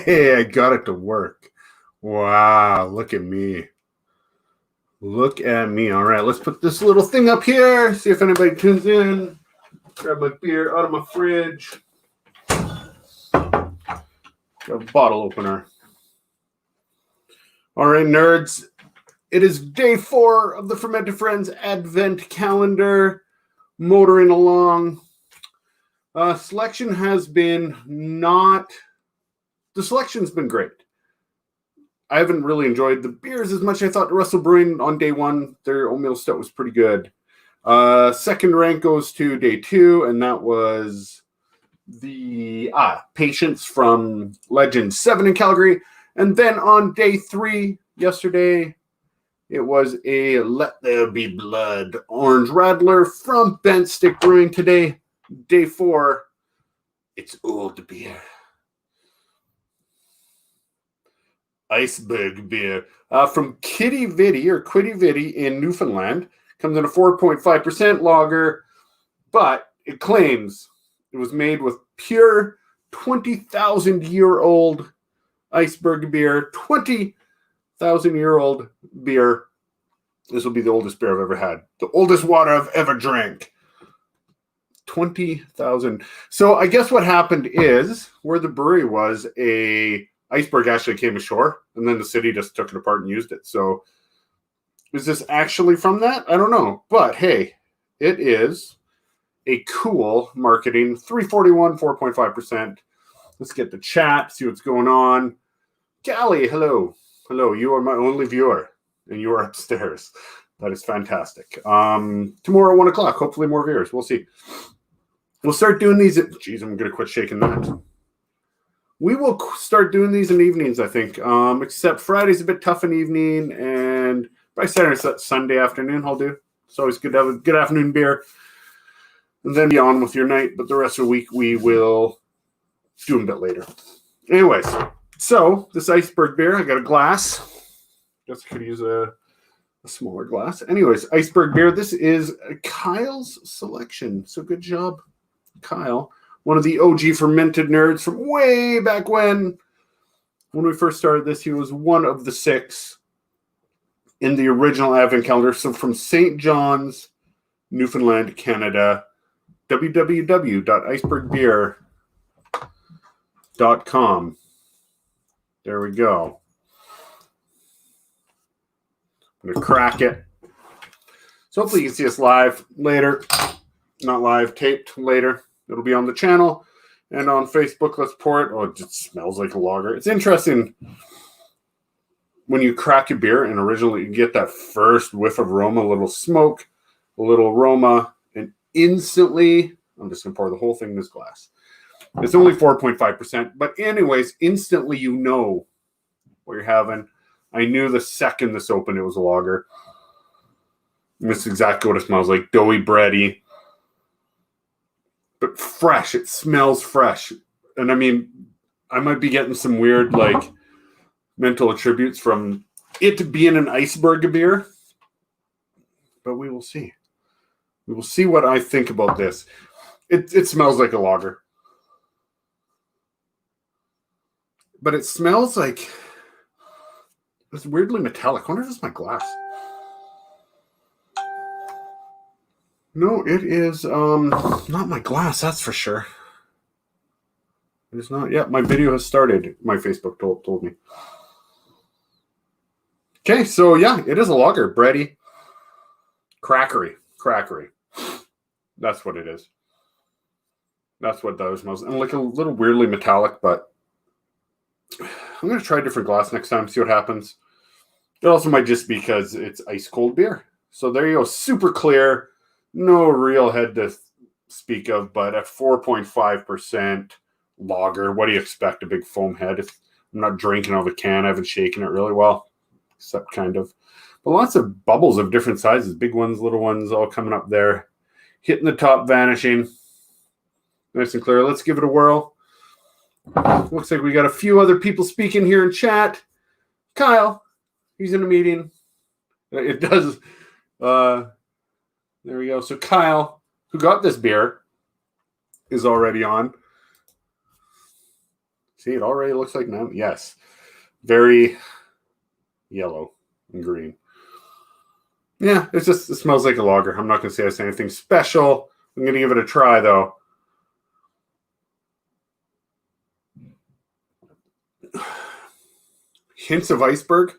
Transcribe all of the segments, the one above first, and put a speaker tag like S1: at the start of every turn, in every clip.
S1: Hey, I got it to work. Wow, look at me. Look at me. All right, let's put this little thing up here, see if anybody tunes in. Grab my beer out of my fridge. Got a bottle opener. All right, nerds. It is day 4 of the Fermented Friends Advent Calendar. Motoring along. Selection has been not... The selection's been great. I haven't really enjoyed the beers as much as I thought. Russell Brewing on day 1, their oatmeal stout was pretty good. Second rank goes to day 2, and that was the Patience from Legend 7 in Calgary. And then on day 3, yesterday, it was a Let There Be Blood Orange Radler from Bent Stick Brewing. Today, day 4, it's old beer. Iceberg beer from Kitty Vitty in Newfoundland. Comes in a 4.5% lager, but it claims it was made with pure 20,000-year-old iceberg beer. 20,000-year-old beer. This will be the oldest beer I've ever had. The oldest water I've ever drank. 20,000. So I guess what happened is where the brewery was, a iceberg actually came ashore, and then the city just took it apart and used it. So is this actually from that? I don't know. But hey, it is a cool marketing. 341, 4.5%. Let's get the chat, see what's going on. Callie, hello. Hello, you are my only viewer, and you are upstairs. That is fantastic. Tomorrow, 1 o'clock, hopefully more viewers. We'll see. We'll start doing these. Geez, I'm going to quit shaking that. We will start doing these in evenings, I think, except Friday's a bit tough in the evening, and by Saturday, Sunday afternoon, I'll do. It's always good to have a good afternoon beer, and then be on with your night, but the rest of the week, we will do them a bit later. Anyways, so this iceberg beer, I got a glass. Guess I could use a smaller glass. Anyways, iceberg beer, this is Kyle's selection, so good job, Kyle. One of the OG fermented nerds from way back when we first started this. He was one of the 6 in the original Advent Calendar. So from St. John's, Newfoundland, Canada, www.icebergbeer.com. There we go. I'm going to crack it. So hopefully you can see us live later. Not live, taped later. It'll be on the channel and on Facebook. Let's pour it. Oh, it just smells like a lager. It's interesting when you crack a beer and originally you get that first whiff of aroma, a little smoke, a little aroma, and instantly, I'm just going to pour the whole thing in this glass. It's only 4.5%, but anyways, instantly you know what you're having. I knew the second this opened it was a lager. And this is exactly what it smells like. Doughy, bready. But fresh. It smells fresh. And I mean, I might be getting some weird, like, mental attributes from it being an iceberg beer. But we will see. We will see what I think about this. It smells like a lager. But it smells like... It's weirdly metallic. I wonder if it's my glass. No, it is not my glass, that's for sure. It is not. Yeah, my video has started. My Facebook told me. Okay, so yeah, it is a lager. Bready. Crackery. That's what it is. That's what that smells. And like a little weirdly metallic, but I'm going to try a different glass next time, see what happens. It also might just be because it's ice cold beer. So there you go. Super clear. No real head to speak of, but at 4.5% lager, what do you expect? A big foam head? If I'm not drinking out of a can, I haven't shaken it really well, except kind of. But lots of bubbles of different sizes, big ones, little ones, all coming up there. Hitting the top, vanishing. Nice and clear. Let's give it a whirl. Looks like we got a few other people speaking here in chat. Kyle, he's in a meeting. It does... There we go. So Kyle, who got this beer, is already on. See, it already looks like now. Yes. Very yellow and green. Yeah, it smells like a lager. I'm not going to say it's anything special. I'm going to give it a try, though. Hints of iceberg.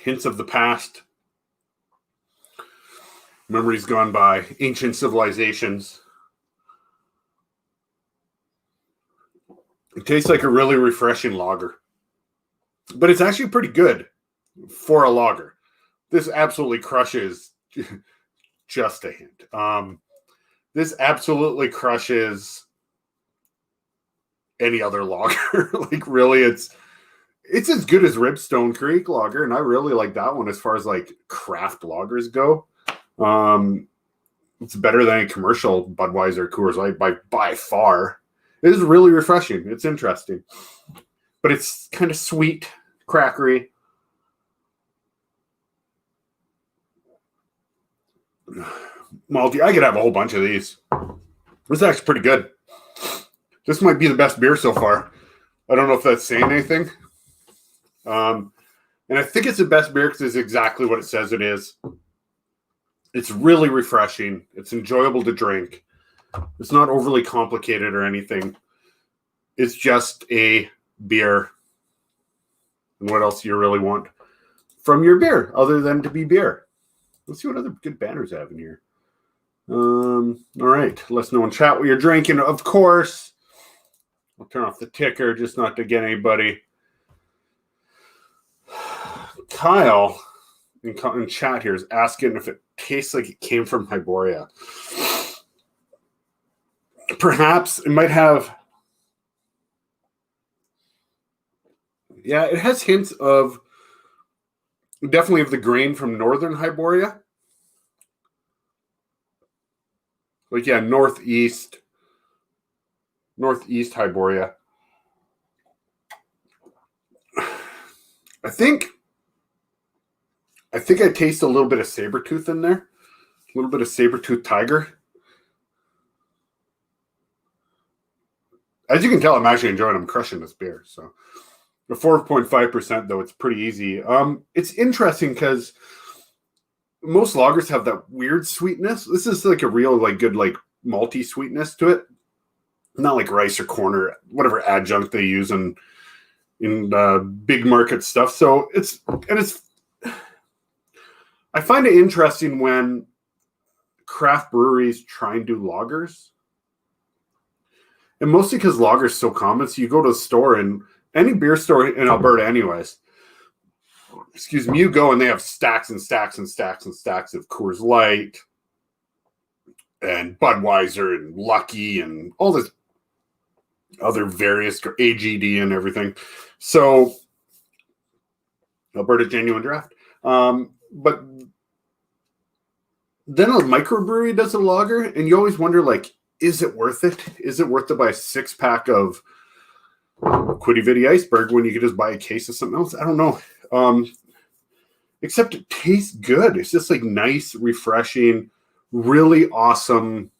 S1: Hints of the past. Memories gone by. Ancient civilizations. It tastes like a really refreshing lager. But it's actually pretty good for a lager. This absolutely crushes just a hint. This absolutely crushes any other lager. Like, really, it's as good as Ribstone Creek lager, and I really like that one as far as like craft lagers go. It's better than a commercial Budweiser Coors Light by far. It is really refreshing. It's interesting, but it's kind of sweet, crackery. Malty. I could have a whole bunch of these. This is actually pretty good. This might be the best beer so far. I don't know if that's saying anything. And I think it's the best beer because it's exactly what it says it is. It's really refreshing. It's enjoyable to drink. It's not overly complicated or anything. It's just a beer. And what else do you really want from your beer other than to be beer? Let's see what other good banners I have in here. All right. Let us know in chat what you're drinking, of course. I'll turn off the ticker just not to get anybody. Kyle in chat here is asking if it tastes like it came from Hyboria. Perhaps it might have. Yeah, it has hints of definitely of the grain from northern Hyboria. Like, yeah, northeast Hyboria. I think I taste a little bit of Sabertooth in there. A little bit of Sabertooth Tiger. As you can tell, I'm actually enjoying it. I'm crushing this beer. So the 4.5%, though, it's pretty easy. It's interesting because most lagers have that weird sweetness. This is like a real, like, good, like, malty sweetness to it. Not like rice or corn or whatever adjunct they use in big market stuff. So I find it interesting when craft breweries try and do lagers. And mostly because lager is so common. So you go to a store, and any beer store in Alberta anyways, excuse me, you go and they have stacks and stacks and stacks and stacks of Coors Light and Budweiser and Lucky and all this other various AGD and everything. So Alberta Genuine Draft. But then a microbrewery does a lager, and you always wonder, like, is it worth it? Is it worth to buy a 6-pack of Quiddy Vitty Iceberg when you could just buy a case of something else? I don't know. Except it tastes good. It's just like nice, refreshing, really awesome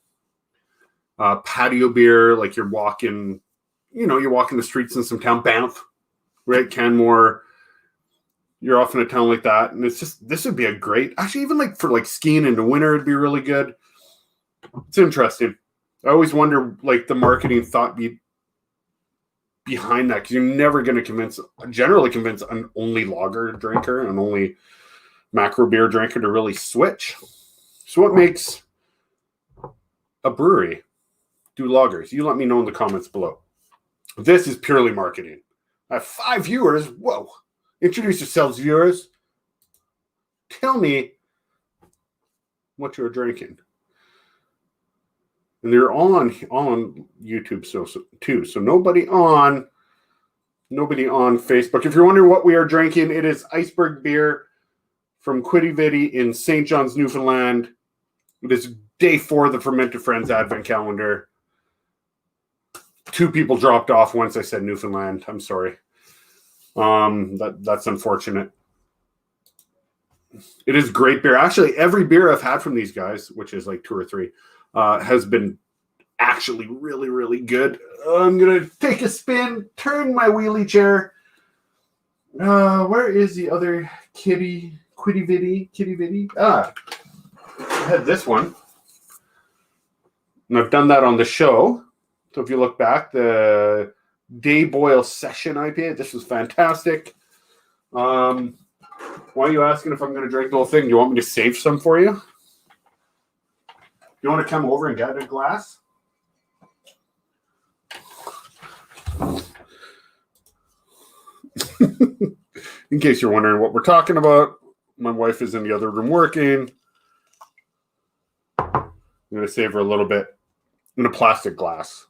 S1: patio beer. Like you're walking the streets in some town, Banff, right? Canmore. You're off in a town like that. And it's just, this would be a great, actually, even like for like skiing in the winter, it'd be really good. It's interesting. I always wonder, like, the marketing thought behind that, because you're never going to generally convince an only lager drinker, an only macro beer drinker to really switch. So what makes a brewery do lagers? You let me know in the comments below. This is purely marketing. I have 5 viewers. Whoa. Introduce yourselves, viewers. Tell me what you're drinking. And they're all on YouTube too. So nobody on Facebook. If you're wondering what we are drinking, it is Iceberg beer from Quiddy Vitty in St. John's, Newfoundland. It is day 4 of the Fermented Friends Advent Calendar. 2 people dropped off once I said Newfoundland. I'm sorry. That's unfortunate. It is great beer. Actually, every beer I've had from these guys, which is like 2 or 3, has been actually really, really good. I'm going to take a spin, turn my wheelie chair. Where is the other kitty vitty? I had this one. And I've done that on the show. So if you look back, the Day Boil Session IPA, this was fantastic. Why are you asking if I'm going to drink the whole thing? Do you want me to save some for you? You want to come over and get a glass? In case you're wondering what we're talking about, my wife is in the other room working. I'm going to save her a little bit in a plastic glass.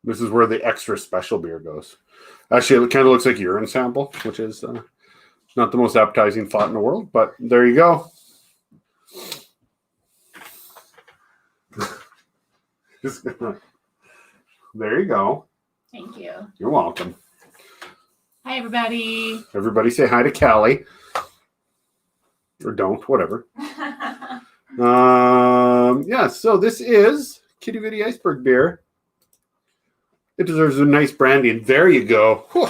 S1: This is where the extra special beer goes. Actually, it kind of looks like a urine sample, which is not the most appetizing thought in the world, but there you go. There you go.
S2: Thank you.
S1: You're welcome.
S2: Hi, everybody.
S1: Everybody say hi to Callie. Or don't, whatever. Yeah, so this is Kitty Vitty Iceberg beer. It deserves a nice branding. There you go. Whew.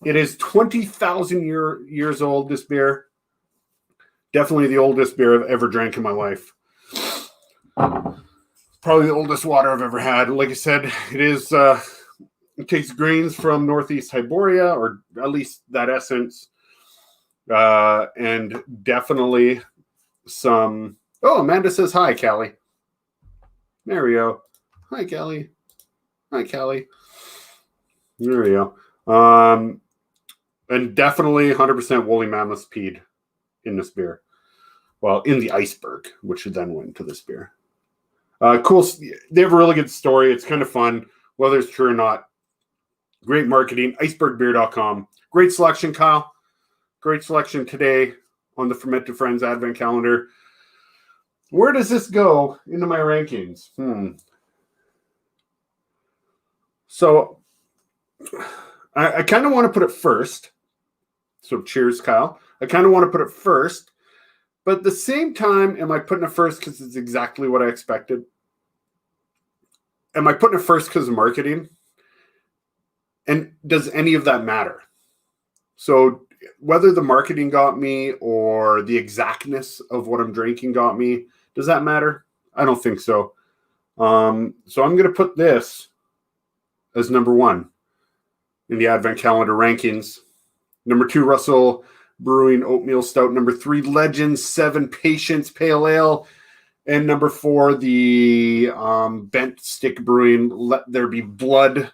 S1: It is 20,000 years old, this beer. Definitely the oldest beer I've ever drank in my life. Probably the oldest water I've ever had. Like I said, it is... it takes grains from Northeast Hyboria, or at least that essence. And definitely some... Oh, Amanda says hi, Callie. There we go. Hi, Callie. Hi, Callie. There we go. And definitely 100% woolly mammoth peed in this beer. Well, in the iceberg, which then went to this beer. Cool. They have a really good story. It's kind of fun, whether it's true or not. Great marketing. Icebergbeer.com. Great selection, Kyle. Great selection today on the Fermented Friends Advent Calendar. Where does this go into my rankings? So I kind of want to put it first. So cheers, Kyle. I kind of want to put it first. But at the same time, am I putting it first because it's exactly what I expected? Am I putting it first because of marketing? And does any of that matter? So whether the marketing got me or the exactness of what I'm drinking got me, does that matter? I don't think so. So I'm going to put this as number 1 in the Advent Calendar rankings. Number 2, Russell Brewing Oatmeal Stout. Number 3, Legends 7 Patience Pale Ale. And number 4, the Bent Stick Brewing Let There Be Blood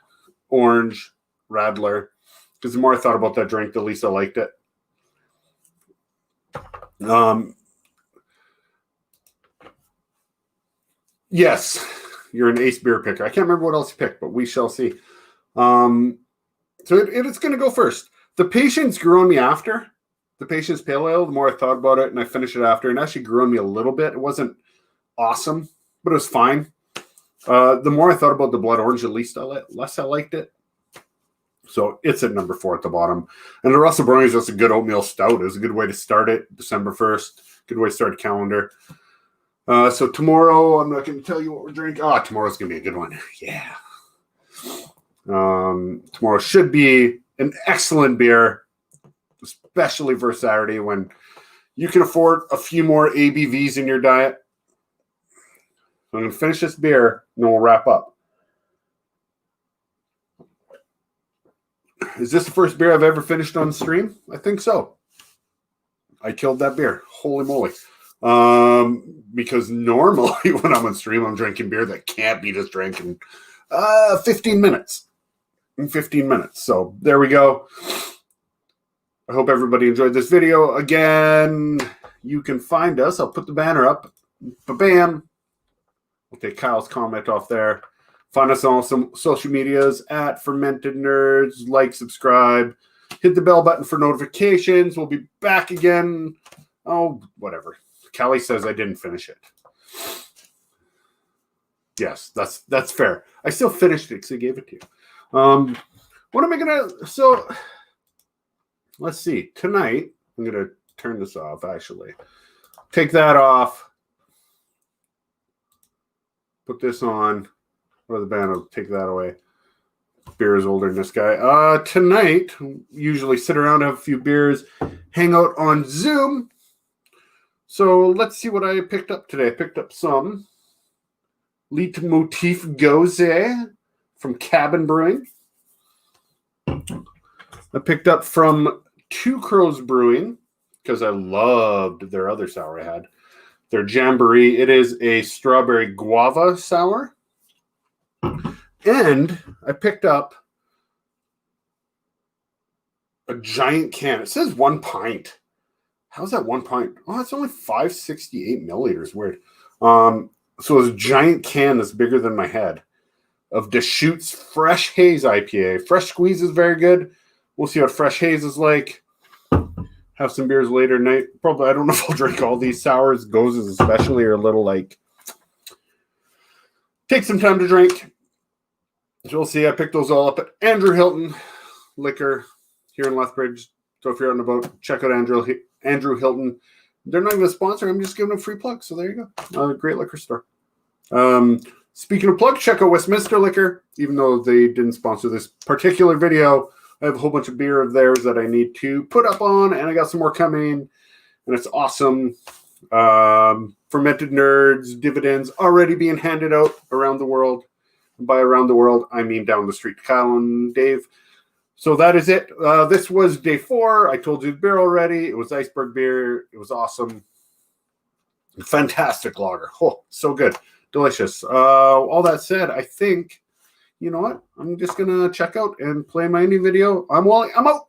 S1: Orange Radler. Because the more I thought about that drink, the least I liked it. Yes, you're an ace beer picker. I can't remember what else you picked, but we shall see. So it's going to go first. The Patience grew on me after. The Patience Pale Ale, the more I thought about it, and I finished it after, and actually grew on me a little bit. It wasn't awesome, but it was fine. The more I thought about the Blood Orange, the less I liked it. So it's at number 4 at the bottom. And the Russell Brewing is just a good oatmeal stout. It was a good way to start it. December 1st. Good way to start a calendar. So tomorrow, I'm not going to tell you what we're drinking. Tomorrow's going to be a good one. Yeah. Tomorrow should be an excellent beer, especially for Saturday when you can afford a few more ABVs in your diet. I'm going to finish this beer, and then we'll wrap up. Is this the first beer I've ever finished on stream? I think so. I killed that beer. Holy moly. Because normally when I'm on stream, I'm drinking beer that can't be just drank in 15 minutes. In 15 minutes. So there we go. I hope everybody enjoyed this video. Again, you can find us. I'll put the banner up. Ba-bam. We'll take Kyle's comment off there. Find us on some social medias at Fermented Nerds. Like, subscribe. Hit the bell button for notifications. We'll be back again. Oh, whatever. Callie says I didn't finish it. Yes, that's fair. I still finished it because I gave it to you. What am I going to... So, let's see. Tonight, I'm going to turn this off, actually. Take that off. Put this on. Or the band will take that away. Beer is older than this guy. Tonight, usually sit around, have a few beers, hang out on Zoom. So let's see what I picked up today. I picked up some Leitmotif Gose from Cabin Brewing. I picked up from Two Crows Brewing because I loved their other sour I had. Their Jamboree. It is a strawberry guava sour. And I picked up a giant can. It says 1 pint. How's that 1 pint? Oh, it's only 568 milliliters. Weird. So it's a giant can that's bigger than my head of Deschutes Fresh Haze IPA. Fresh Squeeze is very good. We'll see what Fresh Haze is like. Have some beers later tonight. Probably, I don't know if I'll drink all these sours. Goses especially are a little like, take some time to drink. So we'll see. I picked those all up at Andrew Hilton Liquor here in Lethbridge. So if you're on the boat, check out Andrew Hilton. They're not even a sponsor. I'm just giving them a free plug. So there you go. Great liquor store. Speaking of plugs, check out Westminster Liquor. Even though they didn't sponsor this particular video, I have a whole bunch of beer of theirs that I need to put up on, and I got some more coming, and it's awesome. Fermented Nerds dividends already being handed out around the world. And by around the world, I mean down the street to Kyle and Dave. So that is it. This was day 4. I told you the beer already. It was iceberg beer. It was awesome. Fantastic lager. Oh, so good. Delicious. All that said, I think, you know what? I'm just going to check out and play my indie video. I'm Wally. I'm out.